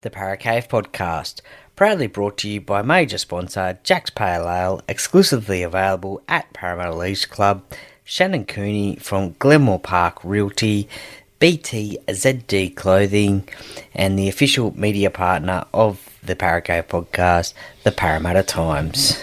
The Paracave Podcast, proudly brought to you by major sponsor Jack's Pale Ale, exclusively available at Parramatta Leisure Club, Shannon Cooney from Glenmore Park Realty, BTZD Clothing, and the official media partner of the Paracave Podcast, the Parramatta Times.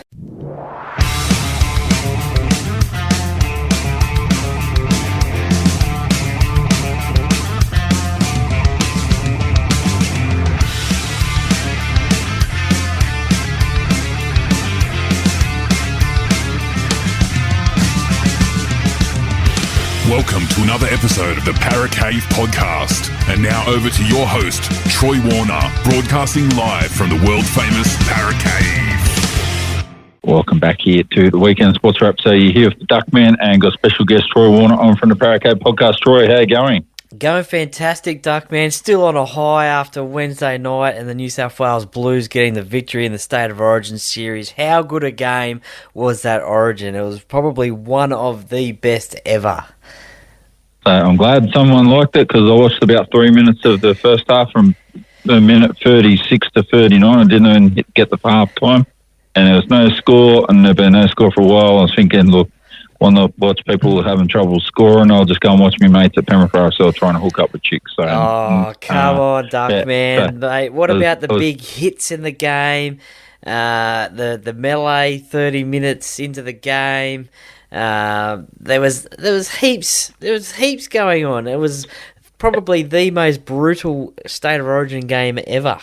Welcome to another episode of the Paracave Podcast. And now over to your host, Troy Warner, broadcasting live from the world-famous Paracave. Welcome back here to the Weekend Sports Wrap. So you're here with the Duckman and got special guest Troy Warner on from the Paracave Podcast. Troy, how you going? Going fantastic, Duckman. Still on a high after Wednesday night and the New South Wales Blues getting the victory in the State of Origin series. How good a game was that Origin? It was probably one of the best ever. So I'm glad someone liked it because I watched about 3 minutes of the first half from the minute 36 to 39. I didn't even get the half time. And there was no score, and there'd been no score for a while. I was thinking, look, want to watch people having trouble scoring, I'll just go and watch my mates at Penrith RSL trying to hook up with chicks. So, come on, Duckman. Yeah, mate. What about the big hits in the game? The melee 30 minutes into the game. There was heaps going on. It was probably the most brutal State of Origin game ever.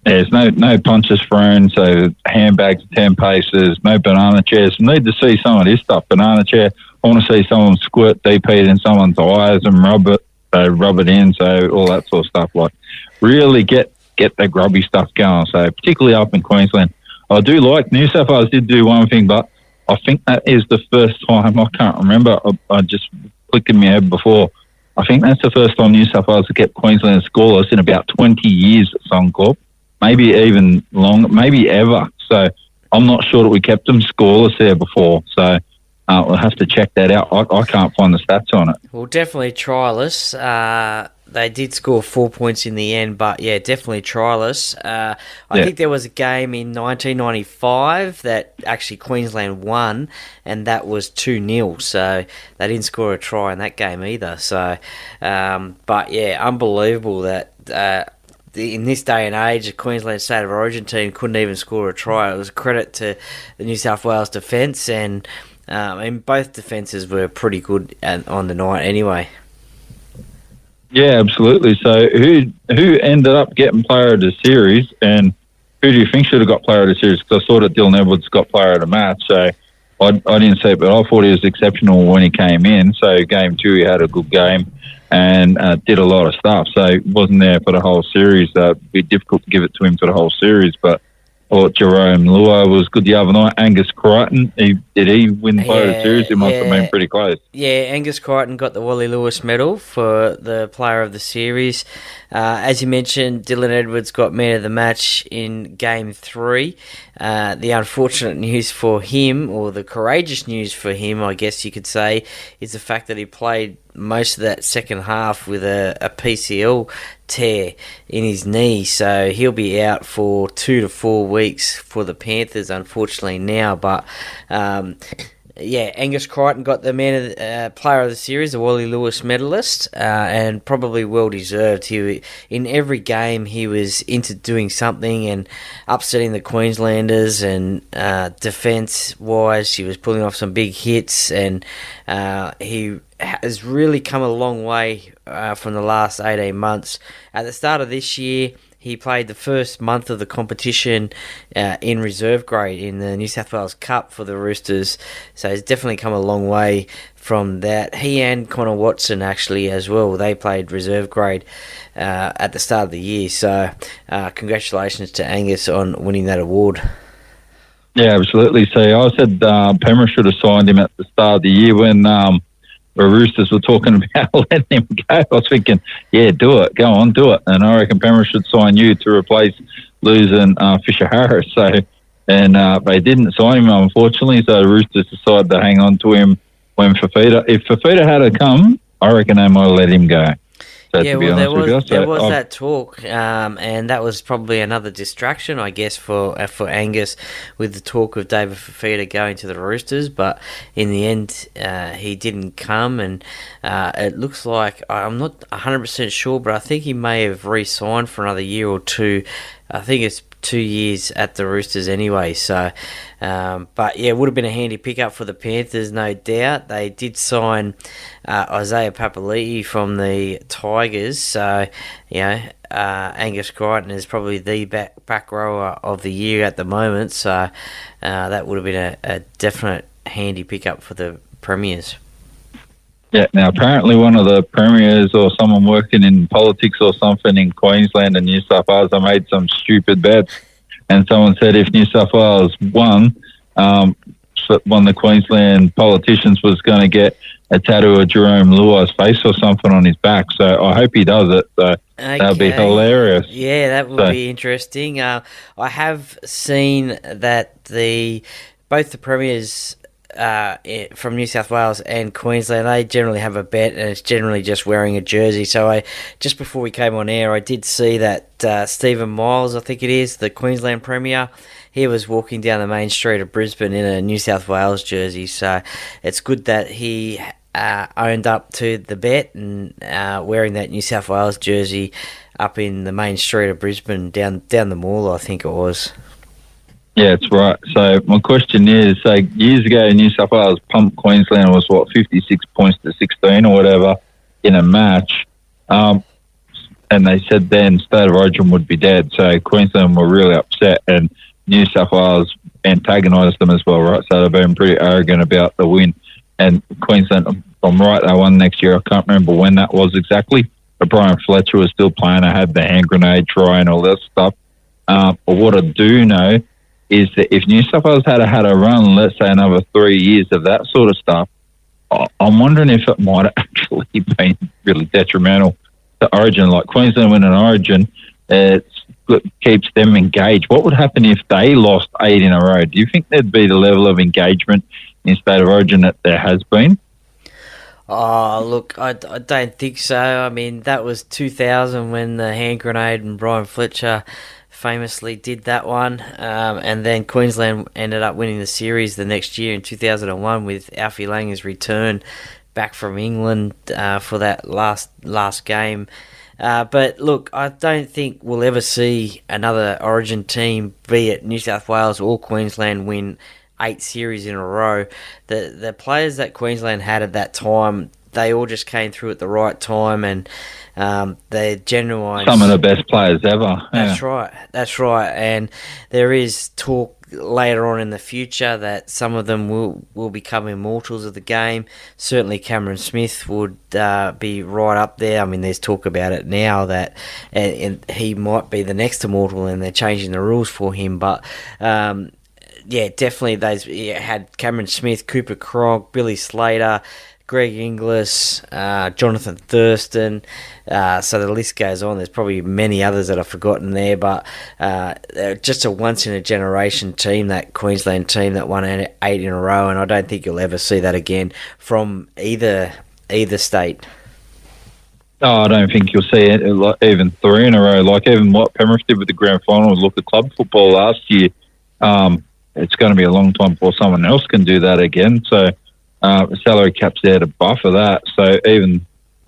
There's no punches thrown, so handbags, 10 paces, no banana chairs. We need to see some of this stuff. Banana chair, I want to see someone squirt DP in someone's eyes and rub it in, so all that sort of stuff. Like, really get the grubby stuff going. So particularly up in Queensland. I do like New South Wales did do one thing, but I think that is the first time, I can't remember, I just clicked in my head before, I think that's the first time New South Wales have kept Queensland scoreless in about 20 years at Suncorp. Maybe even longer, maybe ever. So I'm not sure that we kept them scoreless there before. So we'll have to check that out. I can't find the stats on it. Well, definitely trialless. They did score 4 points in the end, but yeah, definitely trialless. I think there was a game in 1995 that actually Queensland won, and that was 2-0. So they didn't score a try in that game either. So, but yeah, unbelievable that in this day and age, a Queensland State of Origin team couldn't even score a try. It was a credit to the New South Wales defence, and both defences were pretty good on the night anyway. Yeah, absolutely. So who ended up getting player of the series, and who do you think should have got player of the series? Because I saw that Dylan Edwards got player of the match, so I didn't see it, but I thought he was exceptional when he came in. So game 2, he had a good game and did a lot of stuff. So he wasn't there for the whole series. It'd be difficult to give it to him for the whole series, but I thought Jerome Lua was good the other night. Angus Crichton, did he win player of the series? It must have been pretty close. Yeah, Angus Crichton got the Wally Lewis medal for the player of the series. As you mentioned, Dylan Edwards got man of the match in Game 3. The unfortunate news for him, or the courageous news for him, I guess you could say, is the fact that he played most of that second half with a PCL tear in his knee. So he'll be out for 2 to 4 weeks for the Panthers, unfortunately, now. But yeah, Angus Crichton got the player of the series, the Wally Lewis medalist, and probably well deserved. In every game he was into doing something and upsetting the Queenslanders, and defence wise he was pulling off some big hits, and he has really come a long way from the last 18 months. At the start of this year, he played the first month of the competition in reserve grade in the New South Wales Cup for the Roosters. So he's definitely come a long way from that. He and Connor Watson actually as well. They played reserve grade at the start of the year. So congratulations to Angus on winning that award. Yeah, absolutely. So I said Penrith should have signed him at the start of the year when the Roosters were talking about letting him go. I was thinking, yeah, do it. Go on, do it. And I reckon Penrith should sign you to replace losing Fisher Harris. So, and they didn't sign him, unfortunately. So the Roosters decided to hang on to him when Fafita. If Fafita had come, I reckon they might have let him go. Yeah, to be well, honest with you. there was I've, that talk, and that was probably another distraction, I guess, for Angus with the talk of David Fafita going to the Roosters. But in the end, he didn't come, and it looks like I'm not 100% sure, but I think he may have re-signed for another year or two. I think it's 2 years at the Roosters anyway. So, but yeah, it would have been a handy pickup for the Panthers, no doubt. They did sign Isaiah Papali'i from the Tigers, so Angus Crichton is probably the back rower of the year at the moment. So that would have been a definite handy pickup for the Premiers. Yeah, now apparently one of the premiers or someone working in politics or something in Queensland and New South Wales, I made some stupid bets, and someone said if New South Wales won, one of the Queensland politicians was going to get a tattoo of Jerome Luai's face or something on his back. So I hope he does it. So that'll be hilarious. Yeah, that would be interesting. I have seen that both the premiers from New South Wales and Queensland, they generally have a bet, and it's generally just wearing a jersey. So just before we came on air, I did see that Stephen Miles, I think it is, the Queensland Premier, he was walking down the main street of Brisbane in a New South Wales jersey. So it's good that he owned up to the bet and wearing that New South Wales jersey up in the main street of Brisbane, down the mall, I think it was. Yeah, that's right. So my question is, years ago, New South Wales pumped Queensland, was 56 points to 16 or whatever in a match. And they said then State of Origin would be dead. So Queensland were really upset, and New South Wales antagonised them as well, right? So they've been pretty arrogant about the win. And Queensland, if I'm right, they won next year. I can't remember when that was exactly. But Brian Fletcher was still playing. I had the hand grenade try and all that stuff. But what I do know is that if New South Wales had a run, let's say another 3 years of that sort of stuff, I'm wondering if it might have actually been really detrimental to Origin. Like Queensland winning Origin, it keeps them engaged. What would happen if they lost 8 in a row? Do you think there'd be the level of engagement in State of Origin that there has been? Oh, look, I don't think so. I mean, that was 2000 when the hand grenade and Brian Fletcher famously did that one, and then Queensland ended up winning the series the next year in 2001 with Alfie Langer's return back from England for that last game. But look, I don't think we'll ever see another Origin team, be it New South Wales or Queensland, win 8 series in a row. The players that Queensland had at that time, they all just came through at the right time, and they're genuine. Some of the best players ever. That's right. And there is talk later on in the future that some of them will become immortals of the game. Certainly Cameron Smith would be right up there. I mean, there's talk about it now that and he might be the next immortal, and they're changing the rules for him. But yeah, definitely had Cameron Smith, Cooper Cronk, Billy Slater, Greg Inglis, Jonathan Thurston, so the list goes on. There's probably many others that I've forgotten there, but they're just a once-in-a-generation team, that Queensland team that won 8 in a row, and I don't think you'll ever see that again from either state. Oh, I don't think you'll see it even 3 in a row. Like even what Penrith did with the grand final, look at club football last year. It's going to be a long time before someone else can do that again, so salary cap's there to buffer that. So even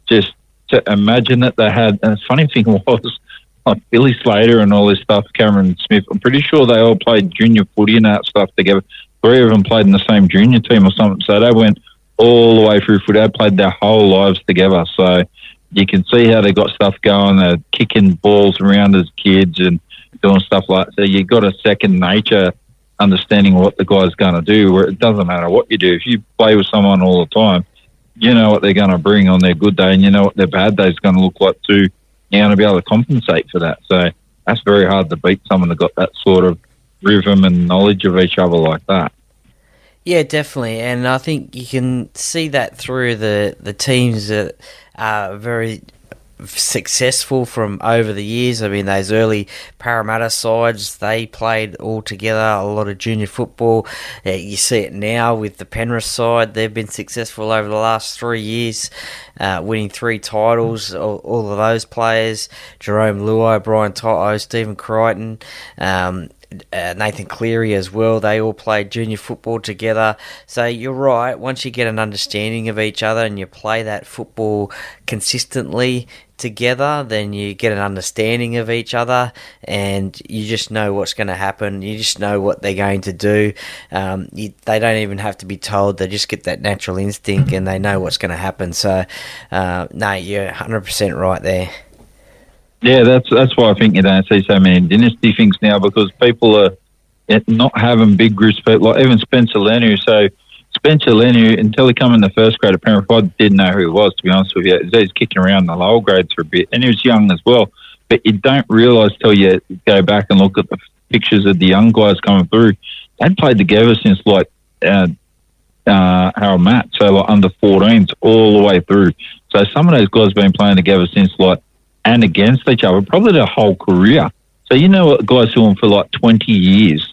just to imagine that they had, and the funny thing was, like Billy Slater and all this stuff, Cameron Smith, I'm pretty sure they all played junior footy and that stuff together. 3 of them played in the same junior team or something. So they went all the way through footy. They played their whole lives together. So you can see how they got stuff going. They're kicking balls around as kids and doing stuff like that. So you got a second nature understanding what the guy's going to do, where it doesn't matter what you do. If you play with someone all the time, you know what they're going to bring on their good day, and you know what their bad day is going to look like too. You're going to be able to compensate for that. So that's very hard to beat someone that got that sort of rhythm and knowledge of each other like that. Yeah, definitely, and I think you can see that through the teams that are very successful from over the years. I mean, those early Parramatta sides, they played all together, a lot of junior football. You see it now with the Penrith side. They've been successful over the last 3 years, winning 3 titles, all of those players. Jerome Luai, Brian Toto, Stephen Crichton, Nathan Cleary as well. They all played junior football together. So you're right, once you get an understanding of each other and you play that football consistently together, then you get an understanding of each other and you just know what's going to happen. You just know what they're going to do. They don't even have to be told. They just get that natural instinct and they know what's going to happen. So no, you're 100% right there. Yeah, that's why I think you don't see so many dynasty things now, because people are not having big groups, but like even Spencer Leniu. So Spencer Leniu, until he came in the first grade at Penrith, I didn't know who he was, to be honest with you. He's kicking around in the lower grades for a bit, and he was young as well. But you don't realise till you go back and look at the pictures of the young guys coming through. They'd played together since like Harold Matt, so like under 14s all the way through. So some of those guys have been playing together since like, and against each other, probably their whole career. So you know what guys doing for like 20 years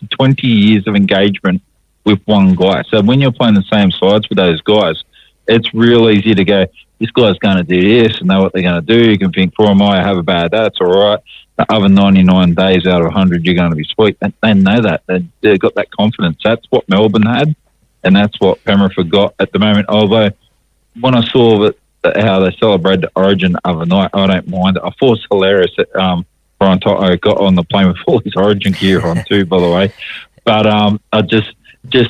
of engagement with one guy. So when you're playing the same sides with those guys, it's real easy to go, this guy's going to do this and know what they're going to do. You can think, for I have a bad day, it's all right. The other 99 days out of 100, you're going to be sweet. They know that. They've got that confidence. That's what Melbourne had, and that's what Penrith have got at the moment. Although when I saw how they celebrated the Origin the other night, I don't mind it. I thought it was hilarious that Brian Toto got on the plane with all his Origin gear on too, by the way. But I just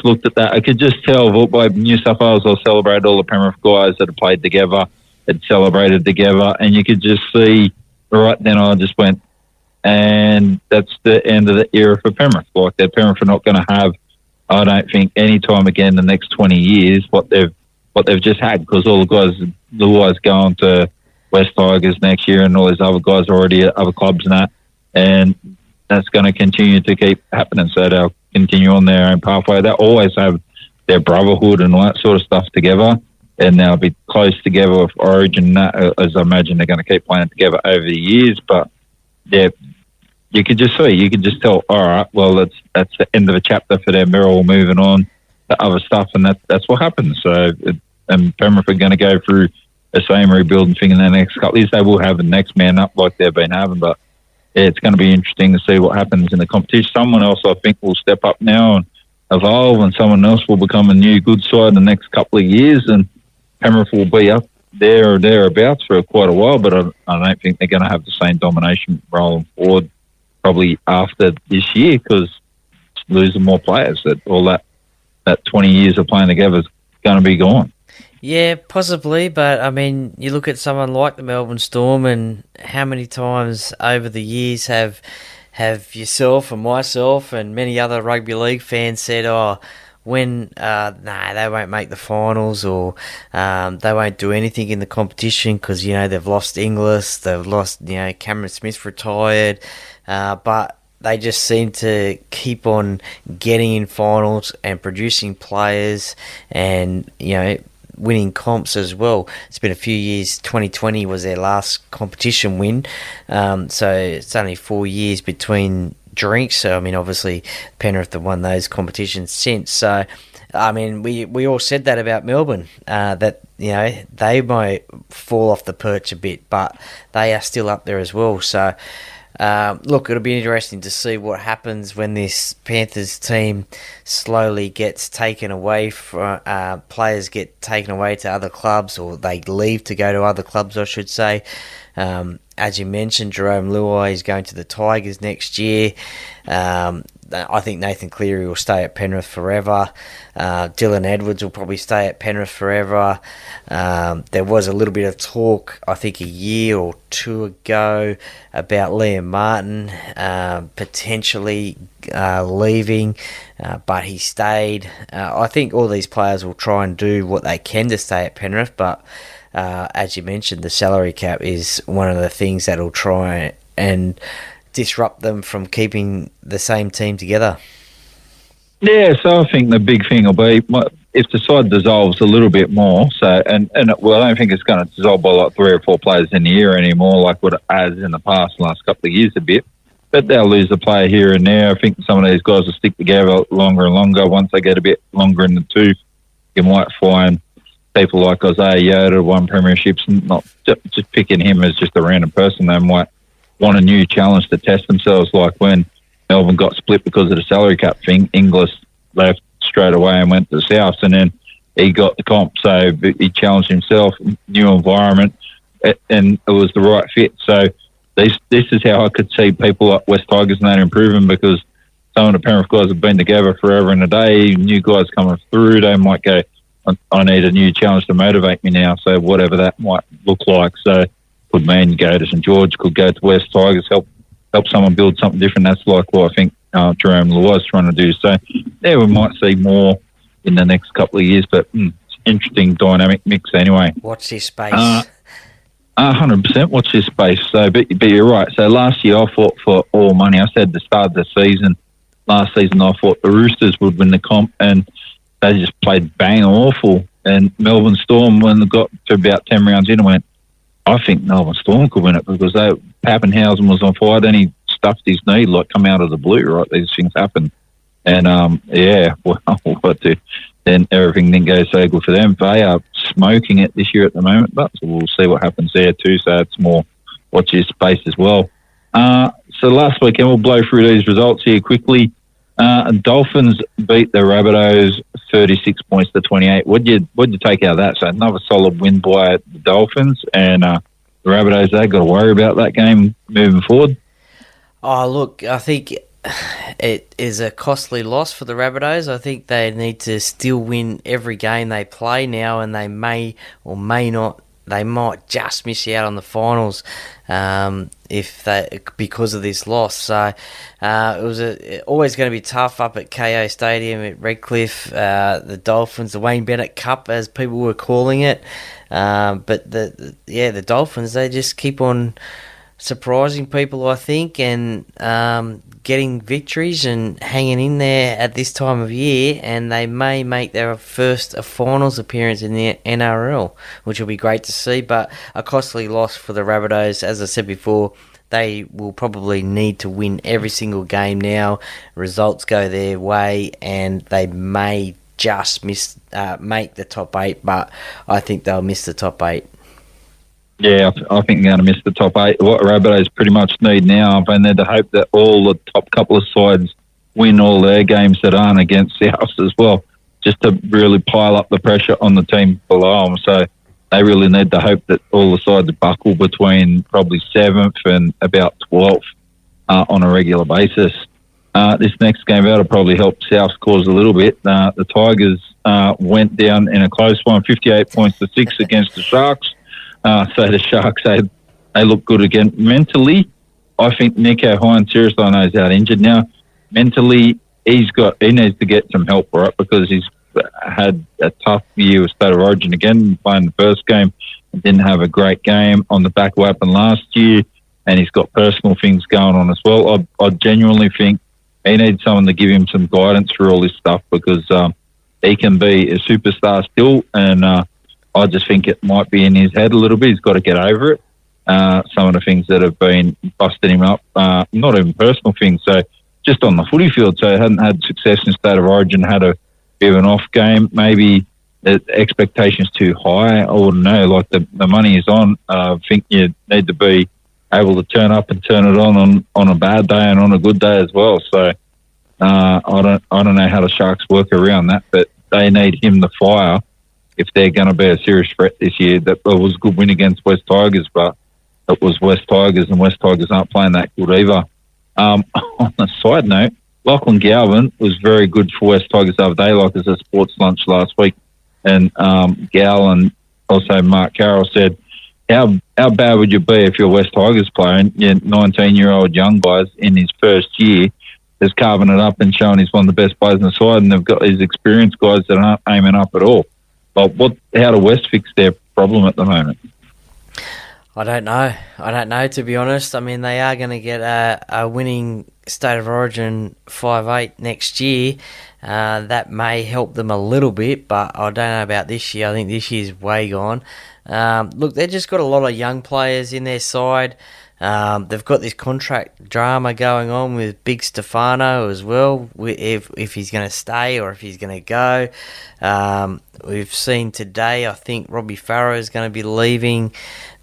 looked at that. I could just tell by New South Wales, I celebrated all the Penrith guys that had played together, had celebrated together, and you could just see right then I just went, and that's the end of the era for Penrith. Like, that Penrith are not going to have, I don't think, any time again the next 20 years what they've just had, because all the guys going to West Tigers next year, and all these other guys are already at other clubs and that, and that's going to continue to keep happening. So they'll continue on their own pathway. They'll always have their brotherhood and all that sort of stuff together, and they'll be close together with Origin, as I imagine they're going to keep playing together over the years. But yeah, you could just tell, all right, well, that's the end of a chapter for them. They're all moving on to other stuff, and that's what happens. So, and Penrith are going to go through the same rebuilding thing in the next couple of years. They will have the next man up like they've been having, but yeah, it's going to be interesting to see what happens in the competition. Someone else, I think, will step up now and evolve, and someone else will become a new good side in the next couple of years, and Penrith will be up there or thereabouts for quite a while, but I don't think they're going to have the same domination rolling forward probably after this year, because losing more players, that 20 years of playing together is going to be gone. Yeah, possibly, but I mean, you look at someone like the Melbourne Storm, and how many times over the years have yourself and myself and many other rugby league fans said, they won't make the finals, or they won't do anything in the competition because, they've lost Inglis, they've lost, Cameron Smith retired, but they just seem to keep on getting in finals and producing players and, winning comps as well. It's been a few years. 2020 was their last competition win. So it's only 4 years between drinks. So, I mean, obviously Penrith have won those competitions since. So, I mean, we all said that about Melbourne, that, they might fall off the perch a bit, but they are still up there as well. So, look, it'll be interesting to see what happens when this Panthers team slowly gets taken away from players get taken away to other clubs, or they leave to go to other clubs, I should say. As you mentioned, Jerome Luai is going to the Tigers next year. I think Nathan Cleary will stay at Penrith forever. Dylan Edwards will probably stay at Penrith forever. There was a little bit of talk, I think a year or two ago, about Liam Martin potentially leaving, but he stayed. I think all these players will try and do what they can to stay at Penrith, but as you mentioned, the salary cap is one of the things that will try and disrupt them from keeping the same team together. Yeah, so I think the big thing will be, if the side dissolves a little bit more, I don't think it's going to dissolve by like 3 or 4 players in the year anymore, like what it has in the past, last couple of years a bit. But they'll lose a player here and there. I think some of these guys will stick together longer and longer. Once they get a bit longer in the tooth, you might find people like Isaiah Yoda who won premierships, and not just picking him as just a random person. They might want a new challenge to test themselves, like when Melbourne got split because of the salary cap thing. Inglis left straight away and went to the South, and then he got the comp. So he challenged himself, new environment, and it was the right fit. So this is how I could see people like West Tigers and that improving, because some of the Penrith guys have been together forever and a day. New guys coming through, they might go, I need a new challenge to motivate me now. So whatever that might look like. So could mean go to St George, could go to West Tigers, help someone build something different. That's like what I think Jerome Lua is trying to do. So yeah, we might see more in the next couple of years, but it's interesting dynamic mix anyway. Watch this space. 100% watch this space. So, but you're right. So last year I fought for all money. I said at the start of the season, last season I thought the Roosters would win the comp, and they just played bang awful. And Melbourne Storm, when they got to about 10 rounds in, I went, I think Melbourne Storm could win it, because Pappenhausen was on fire. Then he stuffed his knee, like come out of the blue, right? These things happen. And then everything didn't go so good for them. They are smoking it this year at the moment, but we'll see what happens there too. So it's more watch this space as well. So last weekend, we'll blow through these results here quickly. Dolphins beat the Rabbitohs 36 points to 28. What'd you take out of that? So another solid win by the Dolphins, and the Rabbitohs, they've got to worry about that game moving forward. Oh, look, I think it is a costly loss for the Rabbitohs. I think they need to still win every game they play now, and they may or may not. They might just miss out on the finals because of this loss. So it was always going to be tough up at KO Stadium at Redcliffe. The Dolphins, the Wayne Bennett Cup, as people were calling it. But the Dolphins, they just keep on surprising people, I think, and getting victories and hanging in there at this time of year, and they may make their first finals appearance in the NRL, which will be great to see. But a costly loss for the Rabbitohs. As I said before, they will probably need to win every single game now. Results go their way, and they may just make the top 8, but I think they'll miss the top 8. Yeah, I think they're going to miss the top 8. What Rabbitohs pretty much need now, they need to hope that all the top couple of sides win all their games that aren't against South as well, just to really pile up the pressure on the team below them. So they really need to hope that all the sides buckle between probably 7th and about 12th on a regular basis. This next game out will probably help South's cause a little bit. The Tigers went down in a close one, 58 points to 6 against the Sharks. So the Sharks, they look good again. Mentally, I think Nico Hines, seriously, I know he's out injured now. Mentally, he needs to get some help, right? Because he's had a tough year with State of Origin again, playing the first game. Didn't have a great game on the back of what happened last year, and he's got personal things going on as well. I genuinely think he needs someone to give him some guidance through all this stuff, because he can be a superstar still, and I just think it might be in his head a little bit. He's got to get over it. Some of the things that have been busting him up, not even personal things, so just on the footy field. So he hadn't had success in State of Origin, had a bit of an off game. Maybe the expectations too high. I wouldn't know. Like the money is on. I think you need to be able to turn up and turn it on a bad day and on a good day as well. So I don't know how the Sharks work around that, but they need him to fire if they're going to be a serious threat this year. That it was a good win against West Tigers, but it was West Tigers, and West Tigers aren't playing that good either. On a side note, Lachlan Galvin was very good for West Tigers the other day, like as a sports lunch last week. And Gal and also Mark Carroll said, how bad would you be if you're a West Tigers player and your 19-year-old young guys in his first year is carving it up and showing he's one of the best players on the side, and they've got these experienced guys that aren't aiming up at all. But how do West fix their problem at the moment? I don't know, to be honest. I mean, they are going to get a winning State of Origin 5'8" next year, that may help them a little bit, but I don't know about this year. I think this year's way gone. Look, they've just got a lot of young players in their side. They've got this contract drama going on with Big Stefano as well, if he's going to stay or if he's going to go. We've seen today, I think Robbie Farrow is going to be leaving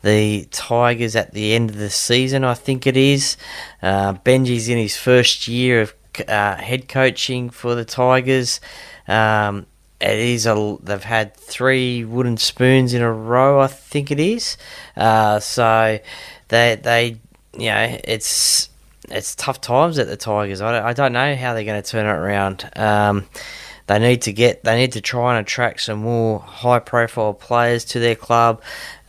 the Tigers at the end of the season, I think it is. Benji's in his first year of head coaching for the Tigers. They've had 3 wooden spoons in a row, I think it is. So they it's tough times at the Tigers. I don't know how they're going to turn it around. They need to try and attract some more high-profile players to their club.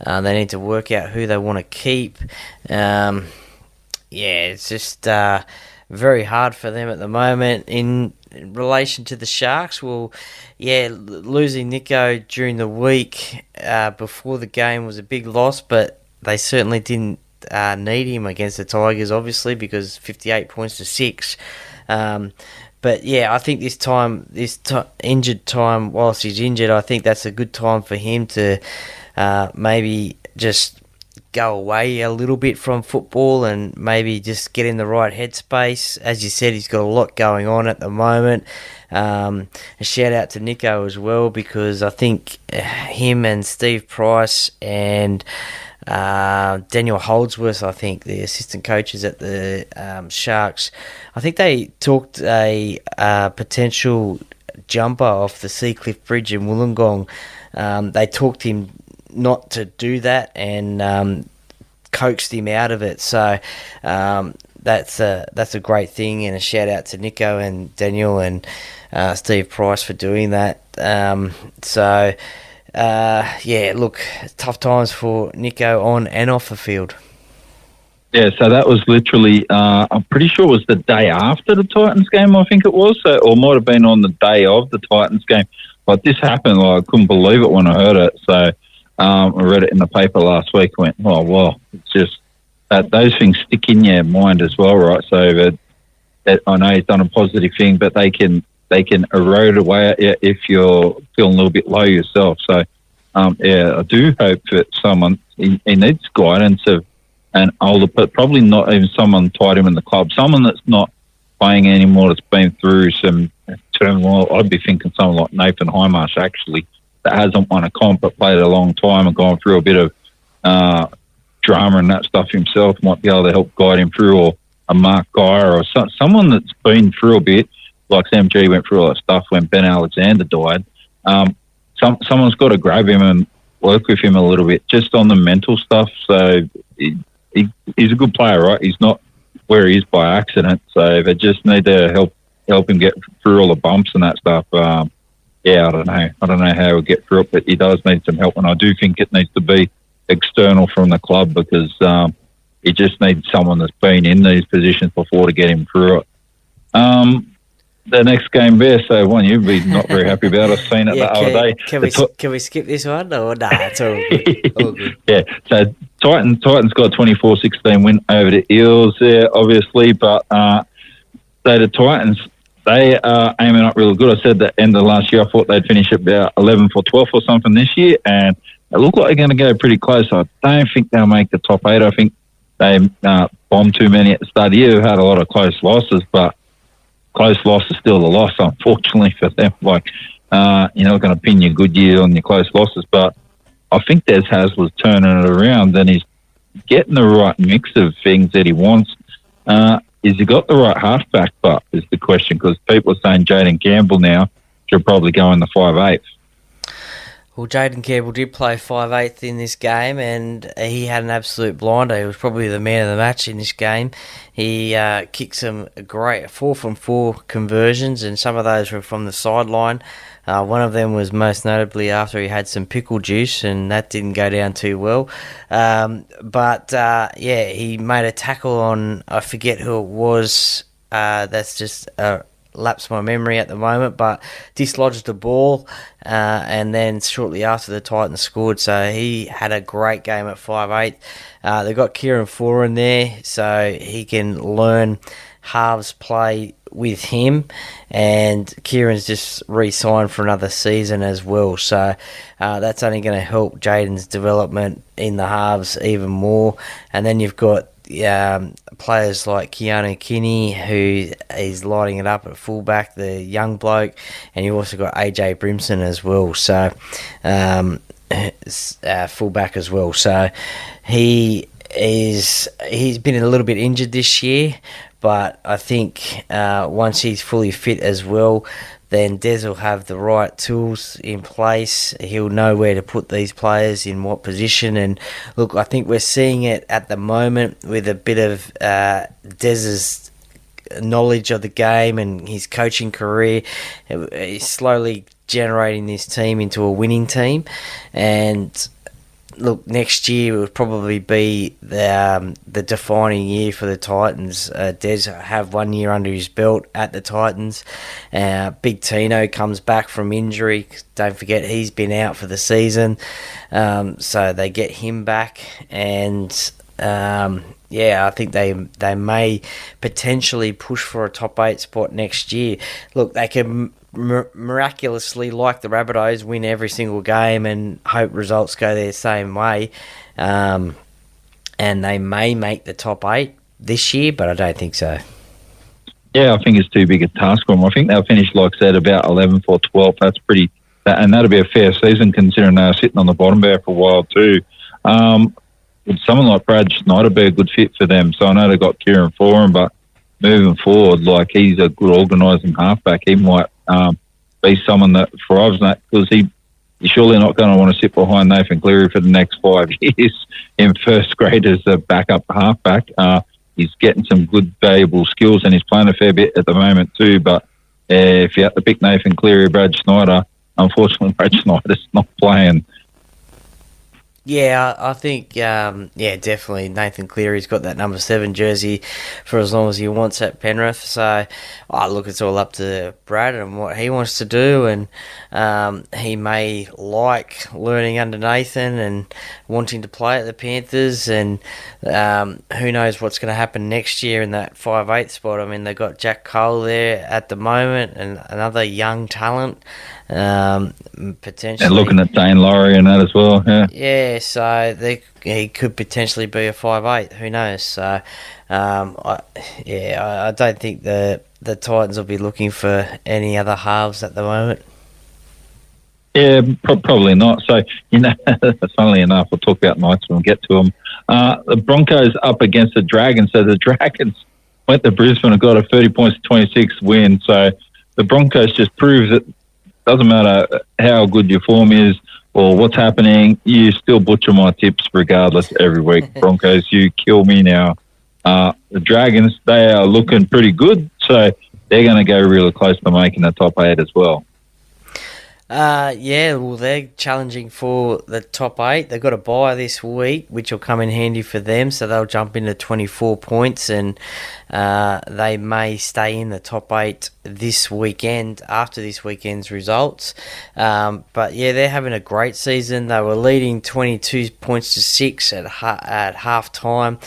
They need to work out who they want to keep. It's just very hard for them at the moment. In relation to the Sharks, losing Nico during the week before the game was a big loss, but they certainly didn't need him against the Tigers, obviously, because 58 points to 6. But I think this injured time, whilst he's injured, I think that's a good time for him to maybe just go away a little bit from football and maybe just get in the right headspace. As you said, he's got a lot going on at the moment. A shout out to Nico as well, because I think him and Steve Price and Daniel Holdsworth, I think, the assistant coaches at the Sharks, I think they talked a potential jumper off the Seacliff Bridge in Wollongong. They talked him not to do that and coaxed him out of it. So that's a great thing, and a shout out to Nico and Daniel and Steve Price for doing that. Look, tough times for Nico on and off the field. Yeah, so that was literally, I'm pretty sure it was the day after the Titans game, I think it was, or might have been on the day of the Titans game. But this happened, I couldn't believe it when I heard it. So I read it in the paper last week, went, oh, well, it's just that those things stick in your mind as well, right? So I know he's done a positive thing, but they can erode away at you if you're feeling a little bit low yourself. So, I do hope that someone, he needs guidance of an older, but probably not even someone tied him in the club, someone that's not playing anymore, that's been through some turmoil. I'd be thinking someone like Nathan Highmarsh, actually, that hasn't won a comp but played a long time and gone through a bit of drama and that stuff himself, might be able to help guide him through, or a Mark Geyer, or someone that's been through a bit, like Sam G went through all that stuff when Ben Alexander died. Someone's got to grab him and work with him a little bit, just on the mental stuff. So he's a good player, right? He's not where he is by accident. So they just need to help him get through all the bumps and that stuff. I don't know. I don't know how he'll get through it, but he does need some help. And I do think it needs to be external from the club, because he just needs someone that's been in these positions before to get him through it. The next game there, so one you'd be not very happy about. I've seen it the other day. Can we skip this one? Or nah, it's all good. All good. Yeah, so Titans got a 24-16 win over the Eels there, obviously, but so the Titans, they are aiming up really good. I said at the end of last year, I thought they'd finish at about 11 for 12 or something this year, and it looked like they're going to go pretty close. I don't think they'll make the top 8. I think they bombed too many at the start of the year. They've had a lot of close losses, but close loss is still a loss, unfortunately, for them. Like, you're not going to pin your good year on your close losses, but I think Des Hasler's turning it around, and he's getting the right mix of things that he wants. Is he got the right halfback, but is the question, because people are saying Jaden Campbell now should probably go in the 5'8". Well, Jaden Campbell did play 5'8" in this game, and he had an absolute blinder. He was probably the man of the match in this game. He kicked some great 4-from-4 conversions, and some of those were from the sideline. One of them was most notably after he had some pickle juice, and that didn't go down too well. He made a tackle on, I forget who it was. That's just lapsed my memory at the moment, but dislodged the ball, and then shortly after the Titans scored, so he had a great game at 5'8". They've got Kieran Foran there, so he can learn halves play with him, and Kieran's just re-signed for another season as well. So that's only going to help Jaden's development in the halves even more. And then you've got players like Keanu Kinney, who is lighting it up at fullback, the young bloke, and you've also got AJ Brimson as well. So fullback as well. So he's been a little bit injured this year, but I think once he's fully fit as well, then Des will have the right tools in place. He'll know where to put these players in what position. And look, I think we're seeing it at the moment with a bit of Des's knowledge of the game and his coaching career. He's slowly generating this team into a winning team. And look, next year will probably be the defining year for the Titans. Des have 1 year under his belt at the Titans. Big Tino comes back from injury. Don't forget he's been out for the season. So they get him back, and I think they may potentially push for a top 8 spot next year. Look, they can miraculously, like the Rabbitohs, win every single game and hope results go their same way, and they may make the top 8 this year, but I don't think so. Yeah, I think it's too big a task for them. I think they'll finish, like I said, about 11th or 12th. That's pretty, and that'll be a fair season considering they were sitting on the bottom there for a while too. Would someone like Brad Schneider be a good fit for them? So I know they've got Kieran Foran, but moving forward, like, he's a good organising halfback. He might be someone that thrives in that, because he's surely not going to want to sit behind Nathan Cleary for the next 5 years in first grade as a backup halfback. He's getting some good, valuable skills, and he's playing a fair bit at the moment too. But if you have to pick Nathan Cleary or Brad Schneider, unfortunately, Brad Schneider's not playing. Yeah, I think, definitely Nathan Cleary's got that number 7 jersey for as long as he wants at Penrith. So, look, it's all up to Brad and what he wants to do. And he may like learning under Nathan and wanting to play at the Panthers. And who knows what's going to happen next year in that 5'8" spot. I mean, they've got Jack Cole there at the moment and another young talent. Potentially, and looking at Dane Laurie and that as well. Yeah, so he could potentially be a 5'8". Who knows? So, I don't think the Titans will be looking for any other halves at the moment. Yeah, probably not. So, funnily enough, we'll talk about Knights when we get to them. The Broncos up against the Dragons. So the Dragons went to Brisbane and got a 30 points to 26 win. So the Broncos just proves that doesn't matter how good your form is or what's happening, you still butcher my tips regardless every week. Broncos, you kill me now. The Dragons, they are looking pretty good, so they're going to go really close to making the top 8 as well. They're challenging for the top 8. They've got a bye this week, which will come in handy for them, so they'll jump into 24 points, and they may stay in the top 8 this weekend after this weekend's results. But yeah, they're having a great season. They were leading 22 points to 6 at half time.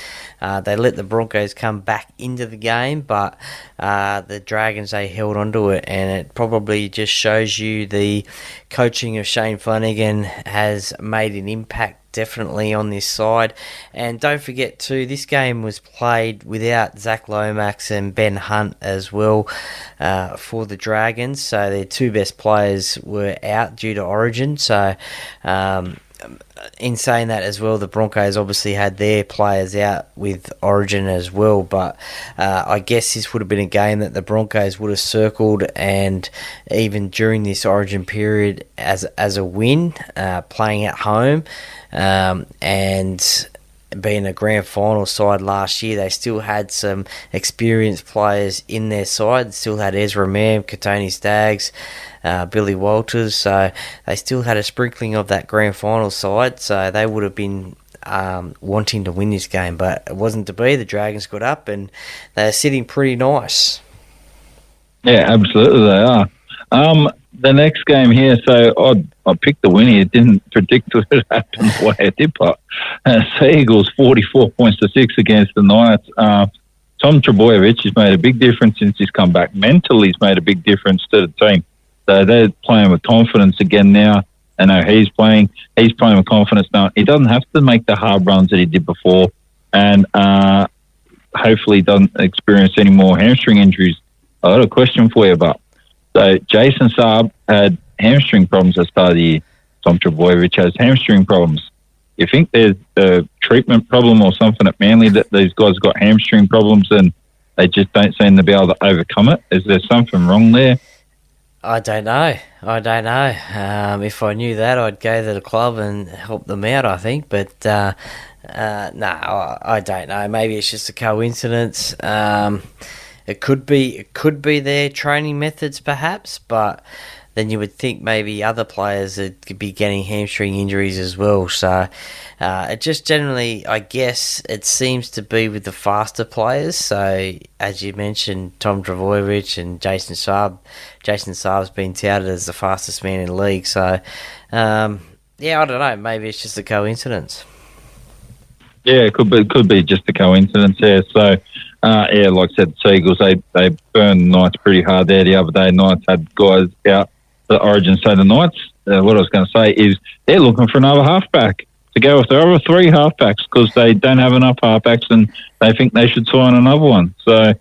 They let the Broncos come back into the game, but the Dragons, they held onto it, and it probably just shows you the coaching of Shane Flanagan has made an impact definitely on this side. And don't forget too, this game was played without Zach Lomax and Ben Hunt as well for the Dragons, so their 2 best players were out due to Origin. So in saying that as well, the Broncos obviously had their players out with Origin as well, but I guess this would have been a game that the Broncos would have circled, and even during this Origin period as a win, playing at home, and being a grand final side last year, they still had some experienced players in their side. Still had Ezra Mam, Katoni Staggs, Billy Walters, so they still had a sprinkling of that grand final side, so they would have been wanting to win this game, but it wasn't to be. The Dragons got up and they're sitting pretty nice. Yeah, absolutely they are. The next game here, so I picked the winner. It didn't predict it would happen the way it did, but Sea Eagles 44 points to 6 against the Knights. Tom Trebojevic has made a big difference since he's come back. Mentally, he's made a big difference to the team. So they're playing with confidence again now. I know he's playing with confidence now. He doesn't have to make the hard runs that he did before, and hopefully doesn't experience any more hamstring injuries. I got a question for you, but so Jason Saab had hamstring problems at the start of the year. Tom Trebojevic has hamstring problems. You think there's a treatment problem or something at Manly that these guys got hamstring problems and they just don't seem to be able to overcome it? Is there something wrong there? I don't know. If I knew that, I'd go to the club and help them out, I think. But no, I don't know. Maybe it's just a coincidence. It could be their training methods, perhaps, but then you would think maybe other players would be getting hamstring injuries as well. So it just generally, I guess, it seems to be with the faster players. So as you mentioned, Tom Trebojevic and Jason Saab. Jason Saab's been touted as the fastest man in the league. So yeah, I don't know. Maybe it's just a coincidence. Yeah, it could be just a coincidence there. So yeah, like I said, the Seagulls they burned the Knights pretty hard there the other day. Knights had guys out the Origin. So the Knights, what I was going to say is they're looking for another halfback to go with their other three halfbacks because they don't have enough halfbacks and they think they should sign another one. So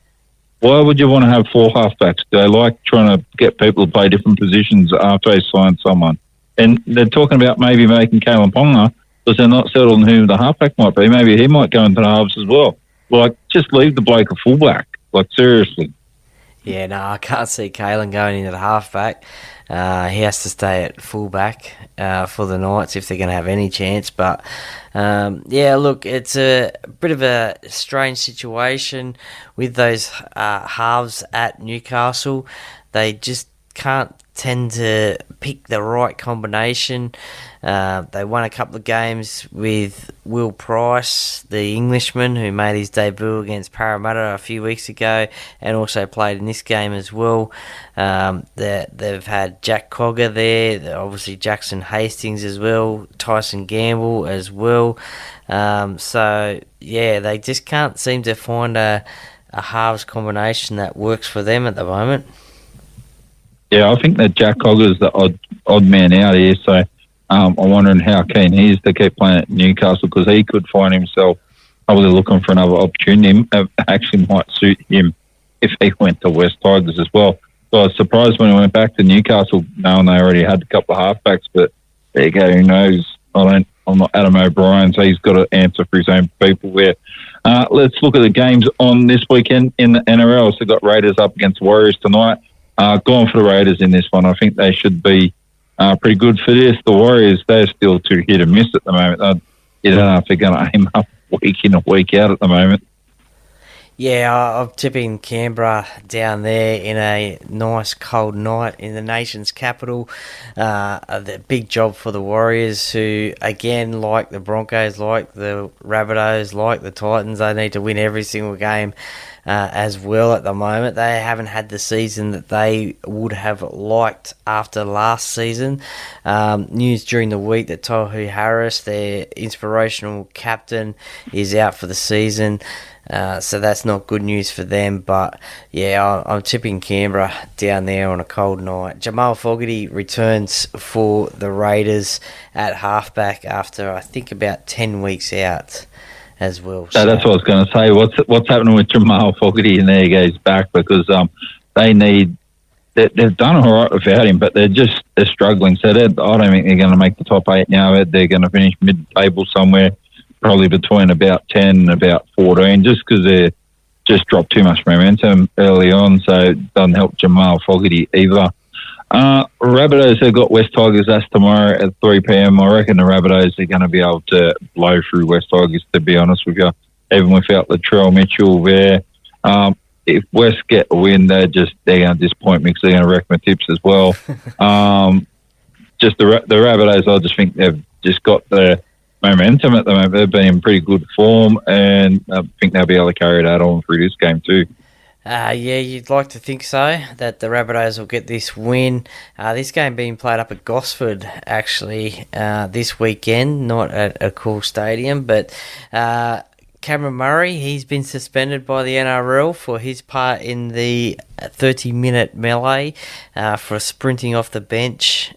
why would you want to have four halfbacks? Do they like trying to get people to play different positions after they sign someone? And they're talking about maybe making Kalen Ponga because they're not settled on who the halfback might be. Maybe he might go into the halves as well. Like, just leave the bloke a fullback. Like, seriously. Yeah, no, I can't see Kalen going into the halfback. He has to stay at fullback for the Knights if they're going to have any chance. But, yeah, look, it's a bit of a strange situation with those halves at Newcastle. They just can't tend to pick the right combination. They won a couple of games with Will Price, the Englishman, who made his debut against Parramatta a few weeks ago and also played in this game as well. They've had Jack Cogger there, obviously Jackson Hastings as well, Tyson Gamble as well. So, yeah, they just can't seem to find a halves combination that works for them at the moment. Yeah, I think that Jack Cogger's the odd man out here, so I'm wondering how keen he is to keep playing at Newcastle because he could find himself probably looking for another opportunity. It actually might suit him if he went to West Tigers as well. So I was surprised when he went back to Newcastle, knowing they already had a couple of halfbacks, but there you go, who knows? I'm not Adam O'Brien, so he's got to answer for his own people there. Let's look at the games on this weekend in the NRL. So we've got Raiders up against Warriors tonight. Going for the Raiders in this one. I think they should be pretty good for this. The Warriors, they're still too hit and miss at the moment. You don't know if they're going to aim up week in and week out at the moment. Yeah, I'm tipping Canberra down there in a nice cold night in the nation's capital. A big job for the Warriors who, again, like the Broncos, like the Rabbitohs, like the Titans, they need to win every single game as well at the moment. They haven't had the season that they would have liked after last season. News during the week that Tohu Harris, their inspirational captain, is out for the season. So that's not good news for them, but yeah, I'm tipping Canberra down there on a cold night. Jamal Fogarty returns for the Raiders at halfback after I think about 10 weeks out as well. So that's what I was going to say. What's happening with Jamal Fogarty? And there he goes back because they've done all right without him, but they're struggling. So I don't think they're going to make the top 8 now. They're going to finish mid-table somewhere. Probably between about 10 and about 14, just because they just dropped too much momentum early on, so it doesn't help Jamal Fogarty either. Rabbitohs have got West Tigers. That's tomorrow at 3 p.m. I reckon the Rabbitohs are going to be able to blow through West Tigers, to be honest with you, even without Latrell Mitchell there. If West get a win, they're going to disappoint me because they're going to wreck my tips as well. Just the Rabbitohs, I just think they've just got the momentum at the moment. They've been in pretty good form, and I think they'll be able to carry that on through this game too. Yeah, you'd like to think so, that the Rabbitohs will get this win. This game being played up at Gosford, actually, this weekend, not at a cool stadium, but Cameron Murray, he's been suspended by the NRL for his part in the 30-minute melee for sprinting off the bench.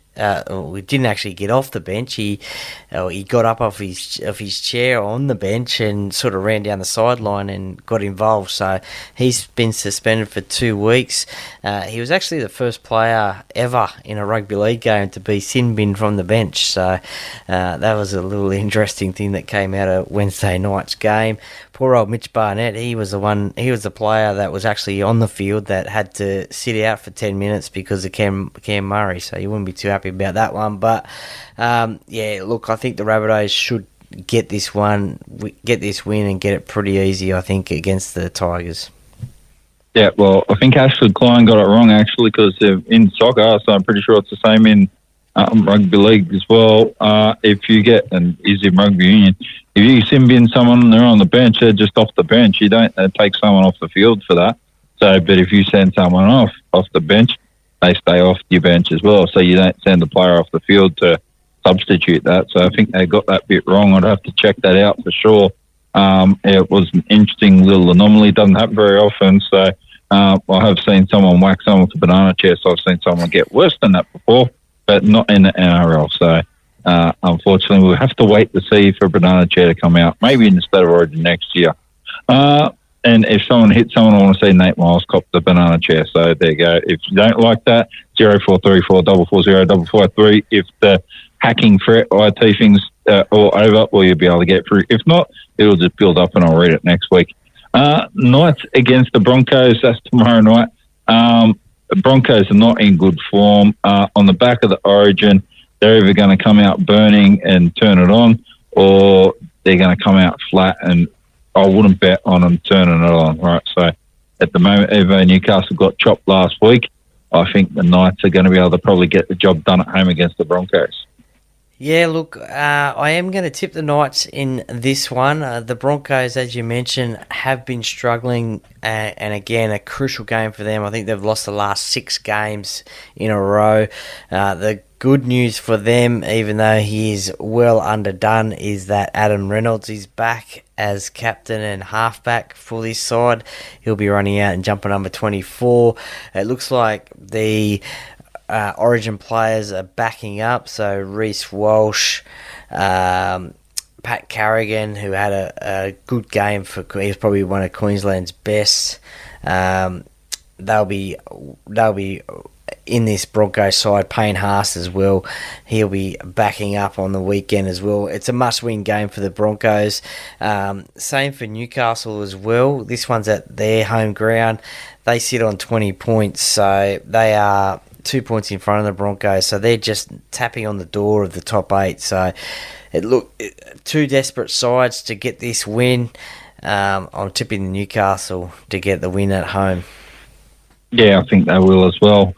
We didn't actually get off the bench. He got up off his chair on the bench and sort of ran down the sideline and got involved. So he's been suspended for 2 weeks. He was actually the first player ever in a rugby league game to be sin binned from the bench. So that was a little interesting thing that came out of Wednesday night's game. Poor old Mitch Barnett, he was the player that was actually on the field that had to sit out for 10 minutes because of Cam Murray, so you wouldn't be too happy about that one. But, look, I think the Rabbitohs should get this win and get it pretty easy, I think, against the Tigers. Yeah, well, I think Ashley Klein got it wrong, actually, because in soccer, so I'm pretty sure it's the same in rugby league as well. If you get, and is in rugby union, if you sin bin someone and they're on the bench, they're just off the bench. You don't take someone off the field for that. So, but if you send someone off the bench, they stay off your bench as well. So you don't send the player off the field to substitute that. So I think they got that bit wrong. I'd have to check that out for sure. It was an interesting little anomaly. Doesn't happen very often. So I have seen someone whack someone with a banana chair. So I've seen someone get worse than that before, but not in the NRL. So unfortunately, we'll have to wait to see for a banana chair to come out, maybe in the State of Origin next year. And if someone hits someone, I want to see Nate Miles cop the banana chair. So there you go. If you don't like that, 0434 440 443. If the hacking threat IT things all over, well, you'll be able to get through. If not, it'll just build up and I'll read it next week. Knights against the Broncos. That's tomorrow night. The Broncos are not in good form. On the back of the Origin, they're either going to come out burning and turn it on, or they're going to come out flat, and I wouldn't bet on them turning it on, right? So at the moment, even Newcastle got chopped last week, I think the Knights are going to be able to probably get the job done at home against the Broncos. Yeah, look, I am going to tip the Knights in this one. The Broncos, as you mentioned, have been struggling, and again, a crucial game for them. I think they've lost the last 6 games in a row. The good news for them, even though he is well underdone, is that Adam Reynolds is back as captain and halfback for this side. He'll be running out and jumping number 24. It looks like the Origin players are backing up, so Reece Walsh, Pat Carrigan, who had a good game he's probably one of Queensland's best. They'll be in this Broncos side. Payne Haas as well, he'll be backing up on the weekend as well. It's a must-win game for the Broncos. Same for Newcastle as well. This one's at their home ground. They sit on 20 points, so they are 2 points in front of the Broncos, so they're just tapping on the door of the top 8. So two desperate sides to get this win. I'm tipping Newcastle to get the win at home. Yeah, I think they will as well.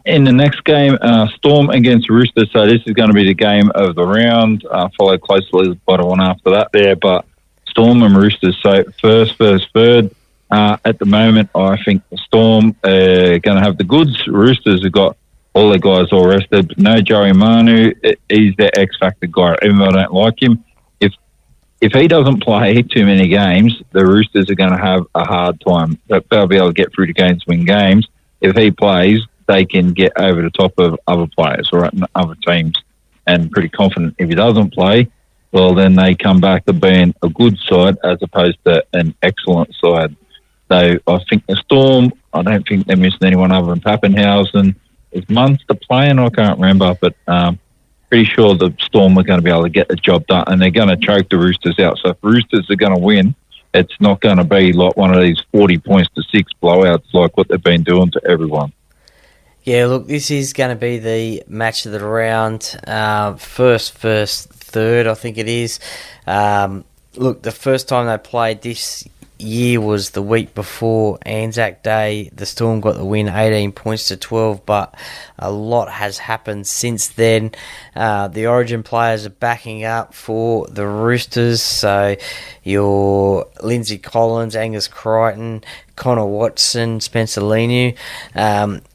In the next game, Storm against Roosters. So this is going to be the game of the round, followed closely by the one after that there. But Storm and Roosters, so first, third. At the moment, I think the Storm are going to have the goods. Roosters have got all their guys all rested. But no Joey Manu. He's their X-Factor guy, even though I don't like him. If he doesn't play too many games, the Roosters are going to have a hard time. But they'll be able to get through the games, win games. If he plays, they can get over the top of other players or other teams. And pretty confident if he doesn't play, well, then they come back to being a good side as opposed to an excellent side. So I think the Storm, I don't think they're missing anyone other than Pappenhausen. Is Munster playing? I can't remember, but pretty sure the Storm are going to be able to get the job done, and they're going to choke the Roosters out. So if Roosters are going to win, it's not going to be like one of these 40 points to 6 blowouts like what they've been doing to everyone. Yeah, look, this is going to be the match of the round. First, third, I think it is. Look, the first time they played this year was the week before Anzac Day. The Storm got the win, 18 points to 12, but a lot has happened since then. The Origin players are backing up for the Roosters, so your Lindsay Collins, Angus Crichton, Connor Watson, Spencer Leniu.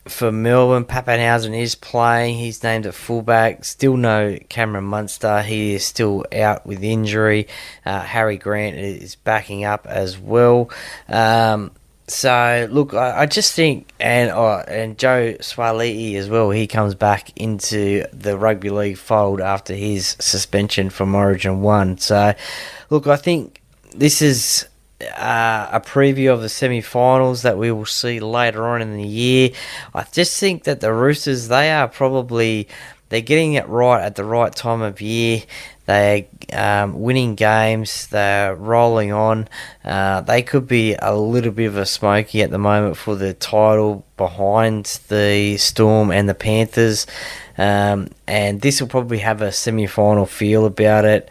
For Melbourne, Pappenhausen is playing. He's named at fullback. Still no Cameron Munster. He is still out with injury. Harry Grant is backing up as well. So, look, I just think, and Joe Swaliti as well, he comes back into the rugby league fold after his suspension from Origin 1. So, look, I think this is a preview of the semi-finals that we will see later on in the year. I just think that the Roosters, they're getting it right at the right time of year. They're winning games. They're rolling on. They could be a little bit of a smoky at the moment for the title behind the Storm and the Panthers. And this will probably have a semi-final feel about it.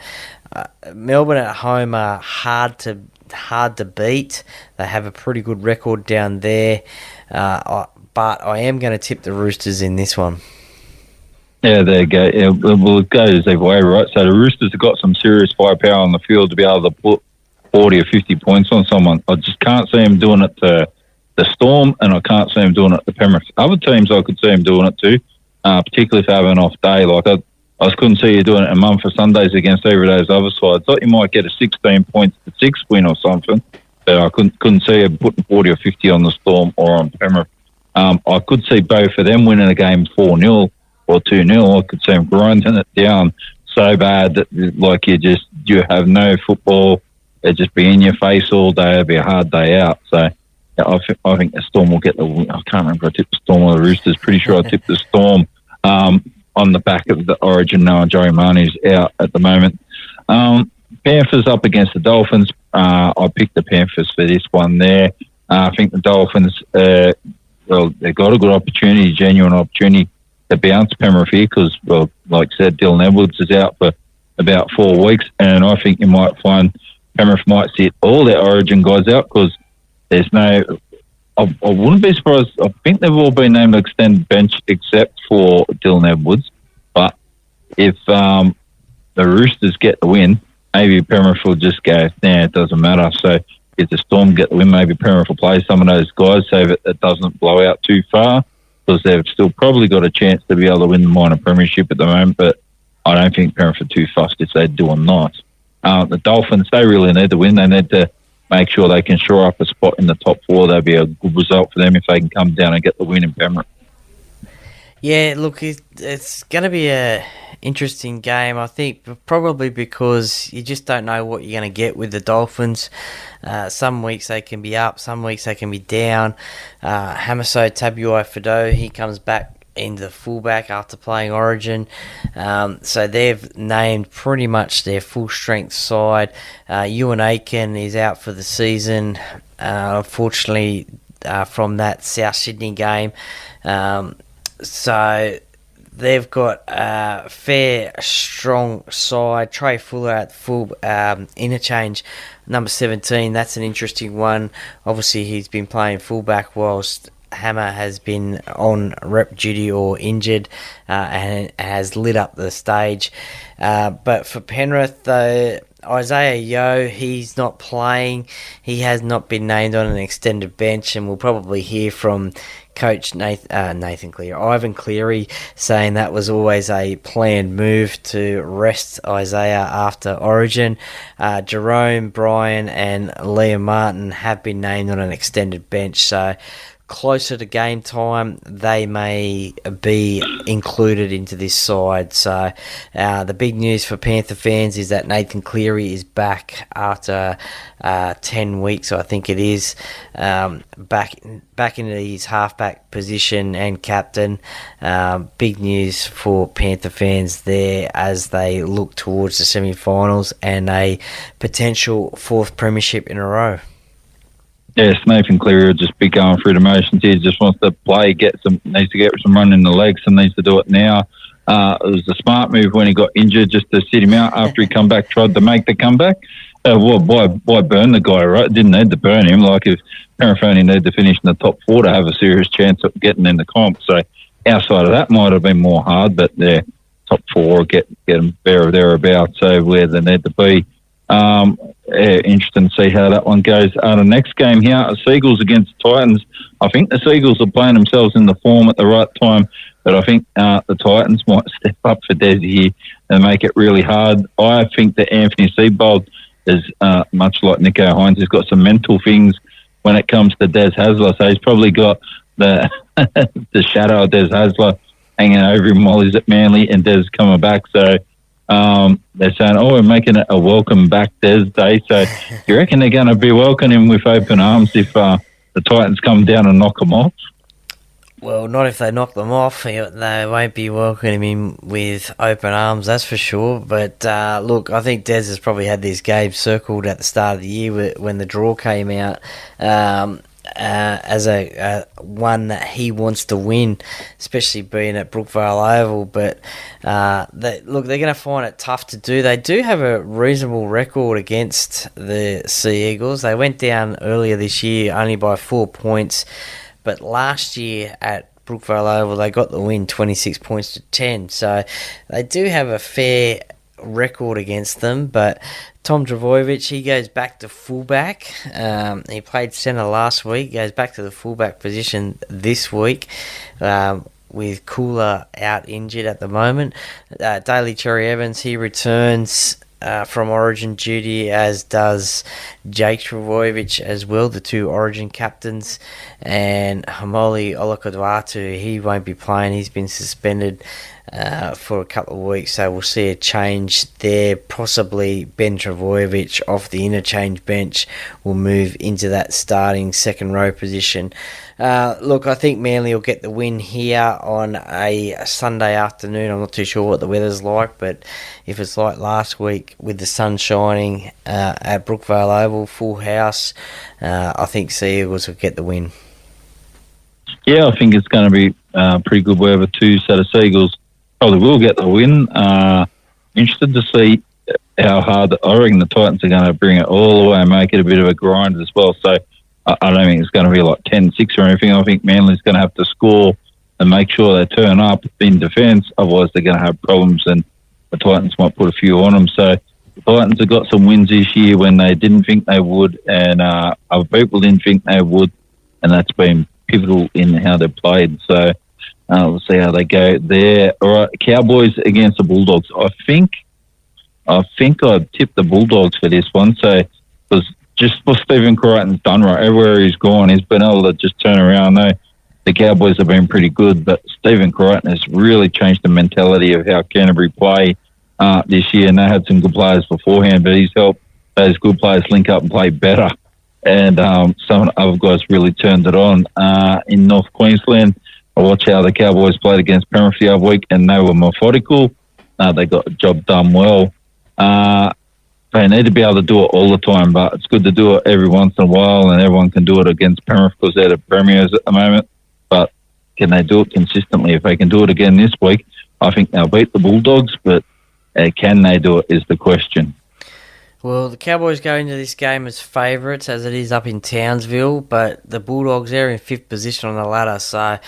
Melbourne at home are hard to beat. They have a pretty good record down there. But I am going to tip the Roosters in this one. Yeah, there you go. Yeah, well, it goes either way, right? So the Roosters have got some serious firepower on the field to be able to put 40 or 50 points on someone. I just can't see them doing it to the Storm, and I can't see them doing it to Penrith. Other teams I could see them doing it to, particularly if they have an off day. Like I couldn't see you doing it a month for Sundays against either of those other sides. Thought you might get a 16 points to 6 win or something, but I couldn't see you putting 40 or 50 on the Storm or on Penrith. I could see both of them winning a game 4-0 or 2-0. I could see them grinding it down so bad that like you have no football. It'd just be in your face all day. It'd be a hard day out. So yeah, I think the Storm will get the win. I can't remember if I tipped the Storm or the Roosters. Pretty sure I tipped the Storm on the back of the Origin. Now Joey Marnie's out at the moment. Panthers up against the Dolphins. I picked the Panthers for this one there. I think the Dolphins, they've got a good opportunity, genuine opportunity to bounce Penrith here because, well, like I said, Dylan Edwards is out for about 4 weeks, and I think you might find Penrith might sit all their Origin guys out because there's no... I wouldn't be surprised. I think they've all been named to extended bench except for Dylan Edwards. But if the Roosters get the win, maybe Penrith will just go, nah, it doesn't matter. So if the Storm get the win, maybe Penrith will play some of those guys so that it doesn't blow out too far, because they've still probably got a chance to be able to win the minor premiership at the moment, but I don't think Penrith are too fussed if they do or not. The Dolphins, they really need to win. They need to make sure they can shore up a spot in the top 4. That'd be a good result for them if they can come down and get the win in Penrith. Yeah, look, it's going to be a interesting game, I think, probably because you just don't know what you're going to get with the Dolphins. Some weeks they can be up, some weeks they can be down. Hamiso Tabuai-Fidow, he comes back into the fullback after playing Origin. So they've named pretty much their full-strength side. Ewan Aiken is out for the season, unfortunately, from that South Sydney game. So they've got a fair, strong side. Trey Fuller at full interchange, number 17. That's an interesting one. Obviously, he's been playing fullback whilst Hammer has been on rep duty or injured and has lit up the stage. But for Penrith, though, Isaiah Yeo, he's not playing. He has not been named on an extended bench, and we'll probably hear from Coach Ivan Cleary, saying that was always a planned move to rest Isaiah after Origin. Jerome, Bryan and Liam Martin have been named on an extended bench, so closer to game time, they may be included into this side. So the big news for Panther fans is that Nathan Cleary is back after 10 weeks, I think it is, back into his halfback position and captain. Big news for Panther fans there as they look towards the semi-finals and a potential 4th premiership in a row. Yes, Nathan Cleary will just be going through the motions. He just wants to play, needs to get some run in the legs and needs to do it now. It was a smart move when he got injured just to sit him out after he tried to make the comeback. Why burn the guy, right? Didn't need to burn him. Like if Penrith only need to finish in the top 4 to have a serious chance of getting in the comp. So outside of that might have been more hard, but their top 4 get them thereabouts, so where they need to be. Interesting to see how that one goes. The next game here, Seagulls against Titans. I think the Seagulls are playing themselves in the form at the right time, but I think the Titans might step up for Des here and make it really hard. I think that Anthony Seibold is much like Nico Hines. He's got some mental things when it comes to Des Hasler, so he's probably got the the shadow of Des Hasler hanging over him while he's at Manly, and Des coming back. So they're saying, we're making it a welcome back Des Day. So you reckon they're going to be welcoming him with open arms if the Titans come down and knock him off? Well, not if they knock them off. They won't be welcoming him with open arms, that's for sure. But look, I think Des has probably had these games circled at the start of the year when the draw came out as a one that he wants to win, especially being at Brookvale Oval. But they're going to find it tough to do. They do have a reasonable record against the Sea Eagles. They went down earlier this year only by 4 points. But last year at Brookvale Oval, they got the win 26 points to 10. So they do have a fair record against them. But Tom Trbojevic, he goes back to fullback. He played centre last week. Goes back to the fullback position this week with Cooler out injured at the moment. Daly Cherry Evans, he returns from Origin duty, as does Jake Trbojevic as well, the two Origin captains. And Hamoli Olokodwatu, he won't be playing. He's been suspended for a couple of weeks, so we'll see a change there. Possibly Ben Trbojevic off the interchange bench will move into that starting second row position. Look, I think Manly will get the win here on a Sunday afternoon. I'm not too sure what the weather's like, but if it's like last week with the sun shining at Brookvale Oval, full house, I think Sea Eagles will get the win. Yeah, I think it's going to be pretty good weather too, so the Sea Eagles probably will get the win. Interested to see how hard. I reckon the Titans are going to bring it all the way and make it a bit of a grind as well. So I don't think it's going to be like 10-6 or anything. I think Manly's going to have to score and make sure they turn up in defence. Otherwise, they're going to have problems, and the Titans might put a few on them. So the Titans have got some wins this year when they didn't think they would, and other people didn't think they would, and that's been pivotal in how they've played. So we'll see how they go there. All right, Cowboys against the Bulldogs. I think I'd tip the Bulldogs for this one. So because just what Stephen Crichton's done, right, everywhere he's gone, he's been able to just turn around. Though the Cowboys have been pretty good, but Stephen Crichton has really changed the mentality of how Canterbury play this year. And they had some good players beforehand, but he's helped those good players link up and play better. And some of the other guys really turned it on. In North Queensland, I watched how the Cowboys played against Penrith the other week, and they were methodical. They got the job done well. They need to be able to do it all the time, but it's good to do it every once in a while, and everyone can do it against Penrith because they're the premiers at the moment. But can they do it consistently? If they can do it again this week, I think they'll beat the Bulldogs, but can they do it is the question. Well, the Cowboys go into this game as favourites, as it is up in Townsville, but the Bulldogs, they're in fifth position on the ladder, so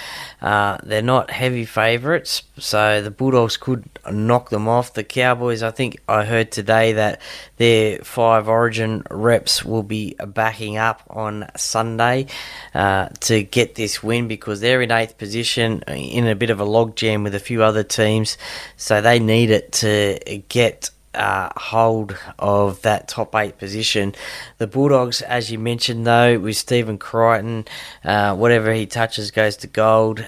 they're not heavy favourites, so the Bulldogs could knock them off. The Cowboys, I think I heard today that their 5 Origin reps will be backing up on Sunday to get this win, because they're in 8th position in a bit of a logjam with a few other teams, so they need it to get hold of that top 8 position. The Bulldogs, as you mentioned though, with Stephen Crichton, whatever he touches goes to gold.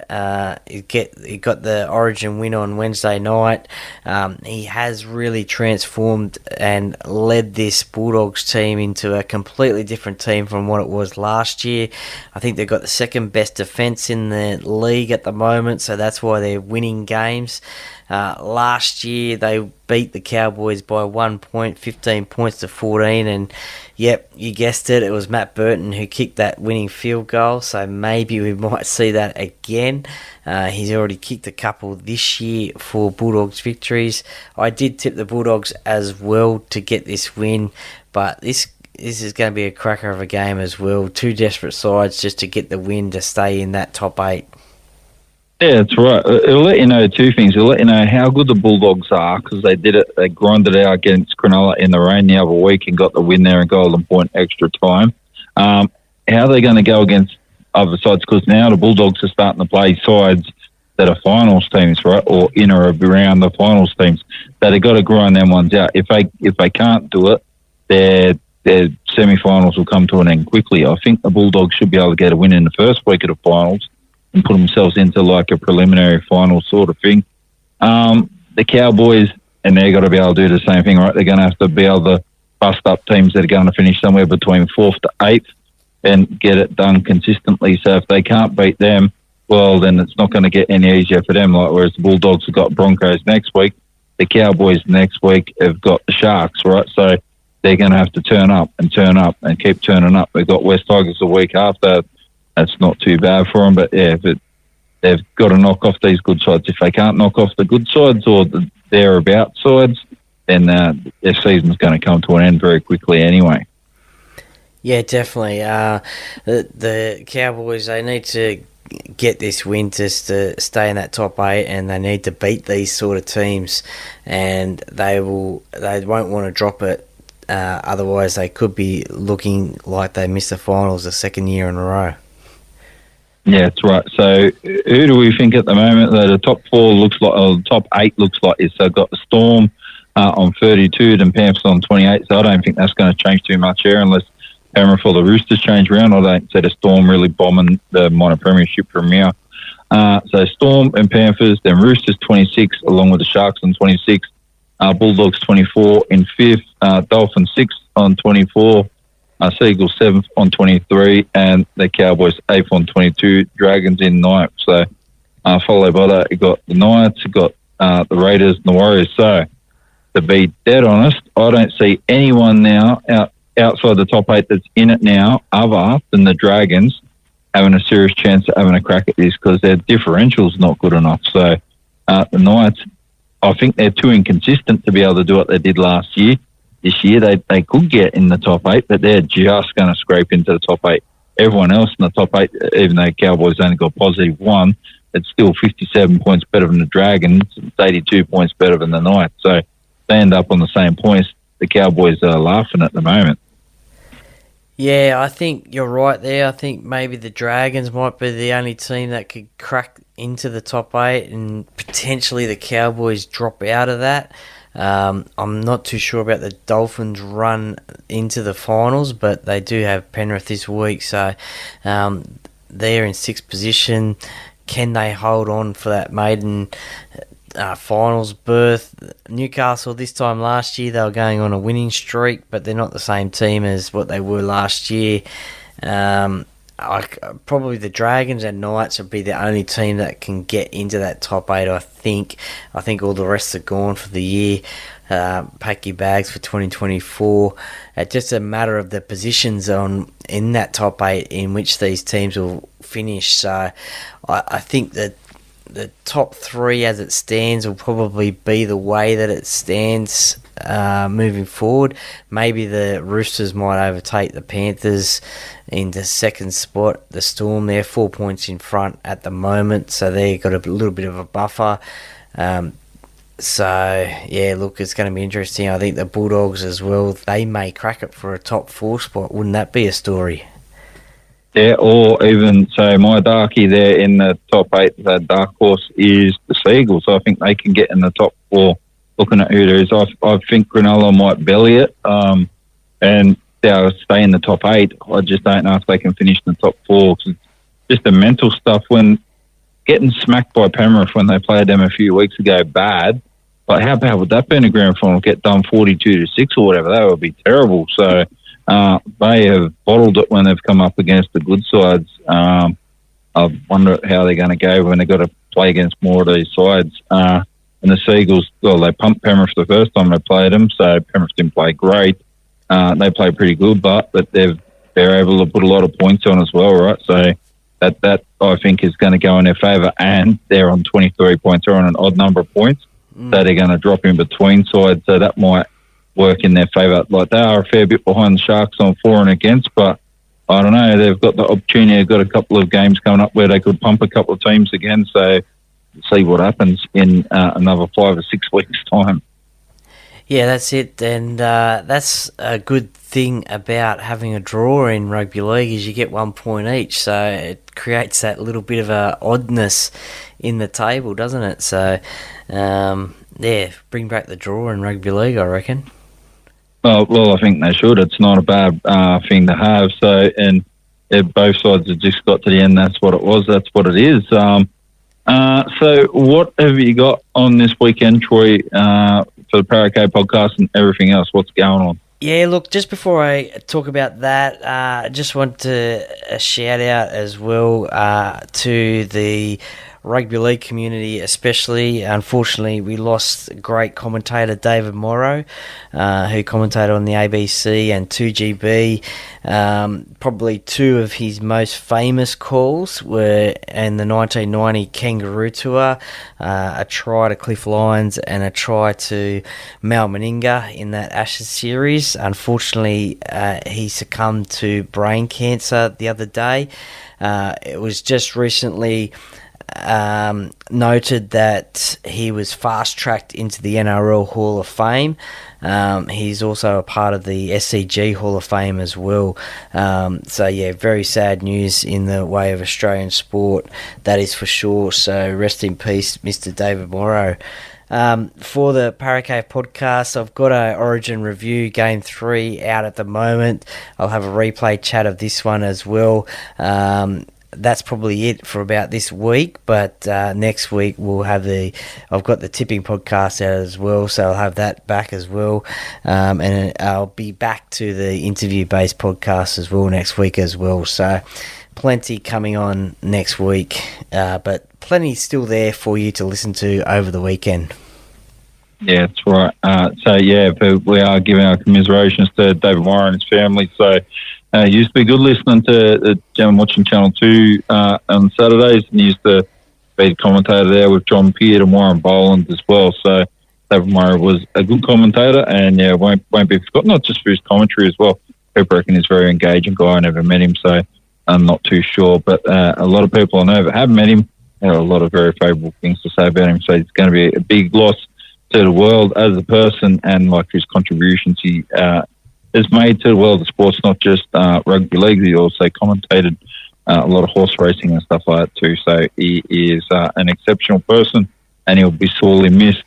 He got the Origin win on Wednesday night. He has really transformed and led this Bulldogs team into a completely different team from what it was last year. I think they've got the second best defence in the league at the moment, so that's why they're winning games. Last year they beat the Cowboys by 1 point, 15 points to 14, and yep, you guessed it, it was Matt Burton who kicked that winning field goal, so maybe we might see that again. He's already kicked a couple this year for Bulldogs victories. I did tip the Bulldogs as well to get this win, but this is going to be a cracker of a game as well. Two desperate sides just to get the win to stay in that top 8. Yeah, that's right. It'll let you know two things. It'll let you know how good the Bulldogs are because they did it. They grinded out against Cronulla in the rain the other week and got the win there in Golden Point extra time. How they're going to go against other sides because now the Bulldogs are starting to play sides that are finals teams, right, or in or around the finals teams. So they've got to grind them ones out. If they can't do it, their semi-finals will come to an end quickly. I think the Bulldogs should be able to get a win in the first week of the finals and put themselves into like a preliminary final sort of thing. The Cowboys, and they've got to be able to do the same thing, right? They're going to have to be able to bust up teams that are going to finish somewhere between 4th to 8th and get it done consistently. So if they can't beat them, well, then it's not going to get any easier for them. Like whereas the Bulldogs have got Broncos next week, the Cowboys next week have got the Sharks, right? So they're going to have to turn up and keep turning up. They've got West Tigers the week after. That's not too bad for them. But yeah, they've got to knock off these good sides. If they can't knock off the good sides or the thereabout sides, then their season's going to come to an end very quickly anyway. Yeah, definitely. The Cowboys, they need to get this win just to stay in that top 8, and they need to beat these sort of teams, and they won't want to drop it. Otherwise, they could be looking like they missed the finals the second year in a row. Yeah, that's right. So, who do we think at the moment that the top 4 looks like, or the top 8 looks like is? So, I've got the Storm on 32 and Panthers on 28. So, I don't think that's going to change too much here unless Penrith or the Roosters change around. I don't see the Storm really bombing the minor premiership premier. So, Storm and Panthers, then Roosters 26, along with the Sharks on 26. Bulldogs 24 in 5th. Dolphins 6th on 24. Seagulls 7th on 23, and the Cowboys 8th on 22, Dragons in 9th. So, followed by that, you got the Knights, you got the Raiders and the Warriors. So, to be dead honest, I don't see anyone now outside the top 8 that's in it now, other than the Dragons, having a serious chance of having a crack at this because their differential's not good enough. So, the Knights, I think they're too inconsistent to be able to do what they did last year. This year, they could get in the top 8, but they're just going to scrape into the top 8. Everyone else in the top 8, even though Cowboys only got positive 1, it's still 57 points better than the Dragons. It's 82 points better than the Knights. So they end up on the same points. The Cowboys are laughing at the moment. Yeah, I think you're right there. I think maybe the Dragons might be the only team that could crack into the top 8 and potentially the Cowboys drop out of that. I'm not too sure about the Dolphins' run into the finals, but they do have Penrith this week, so they're in 6th position. Can they hold on for that maiden finals berth? Newcastle this time last year, they were going on a winning streak, but they're not the same team as what they were last year. Probably the Dragons and Knights would be the only team that can get into that top 8, I think. I think all the rest are gone for the year. Pack your bags for 2024. It's just a matter of the positions in that top 8 in which these teams will finish. So I think that the top 3 as it stands will probably be the way that it stands moving forward. Maybe the Roosters might overtake the Panthers in the 2nd spot. The Storm, they're 4 points in front at the moment, so they've got a little bit of a buffer. So, yeah, look, it's going to be interesting. I think the Bulldogs as well, they may crack it for a top 4 spot. Wouldn't that be a story? Yeah, or even, so my darkie there in the top 8, the dark horse is the Seagulls. I think they can get in the top 4. Looking at who there is, I think Cronulla might belly it, and they'll stay in the top 8. I just don't know if they can finish in the top 4. Cause it's just the mental stuff when getting smacked by Penrith when they played them a few weeks ago, bad. But how bad would that be in a grand final? Get done 42-6 or whatever. That would be terrible. So they have bottled it when they've come up against the good sides. I wonder how they're going to go when they've got to play against more of these sides. And the Seagulls, well, they pumped Penrith the first time they played them, so Penrith didn't play great. They played pretty good, but they're able to put a lot of points on as well, right? So that I think is going to go in their favour, and they're on 23 points. They're on an odd number of points, so they're going to drop in between sides, so that might work in their favour. Like, they are a fair bit behind the Sharks on for and against, but I don't know, they've got the opportunity. They've got a couple of games coming up where they could pump a couple of teams again. So see what happens in another 5 or 6 weeks' time. Yeah, that's it, and that's a good thing about having a draw in rugby league is you get 1 point each, so it creates that little bit of a oddness in the table, doesn't it? So, bring back the draw in rugby league, I reckon. Well, I think they should. It's not a bad thing to have. So, and both sides have just got to the end. That's what it was. That's what it is. So what have you got on this weekend, Troy, for the Parakeet podcast and everything else? What's going on? Yeah, look, just before I talk about that, I just want to shout out as well to the rugby league community especially. Unfortunately, we lost great commentator David Morrow, who commentated on the ABC and 2GB. Probably two of his most famous calls were in the 1990 Kangaroo Tour, a try to Cliff Lyons and a try to Mal Meninga in that Ashes series. Unfortunately, he succumbed to brain cancer the other day. It was just recently noted that he was fast-tracked into the NRL Hall of Fame. He's also a part of the SCG Hall of Fame as well. So, yeah, very sad news in the way of Australian sport, that is for sure. So, rest in peace, Mr. David Morrow. For the Parakeet podcast, I've got a Origin review Game 3 out at the moment. I'll have a replay chat of this one as well. That's probably it for about this week, but next week I've got the tipping podcast out as well, so I'll have that back as well, and I'll be back to the interview-based podcast as well next week as well, so plenty coming on next week, but plenty still there for you to listen to over the weekend. Yeah, that's right. But we are giving our commiserations to David Morrow and his family, so used to be good listening to watching Channel 2 on Saturdays, and used to be the commentator there with John Peart and Warren Boland as well. So David Morrow was a good commentator, and won't be forgotten, not just for his commentary as well. People reckon he's a very engaging guy. I never met him, so I'm not too sure. But a lot of people I know that have met him have a lot of very favourable things to say about him. So it's going to be a big loss to the world as a person, and like his contributions he is made to the world of sports, not just rugby league. He also commentated a lot of horse racing and stuff like that too. So he is an exceptional person, and he'll be sorely missed.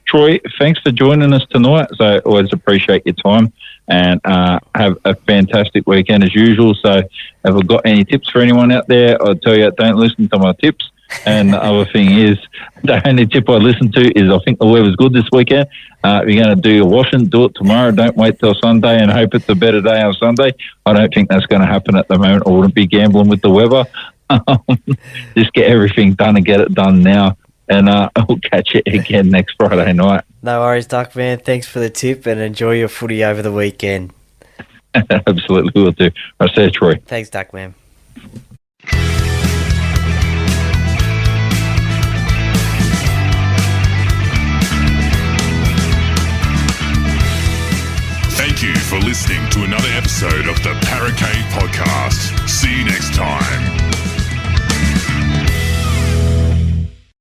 Troy, thanks for joining us tonight. So I always appreciate your time, and have a fantastic weekend as usual. So if I've got any tips for anyone out there, I'll tell you, don't listen to my tips. And the other thing is, the only tip I listen to is, I think the weather's good this weekend. If you're going to do your washing, do it tomorrow. Don't wait till Sunday and hope it's a better day on Sunday. I don't think that's going to happen at the moment. I wouldn't be gambling with the weather. Just get everything done and get it done now. And I'll catch you again next Friday night. No worries, Duckman. Thanks for the tip, and enjoy your footy over the weekend. Absolutely will do. I'll see you, Troy. Thanks, Duckman. Thank you for listening to another episode of the Parakeet Podcast. See you next time.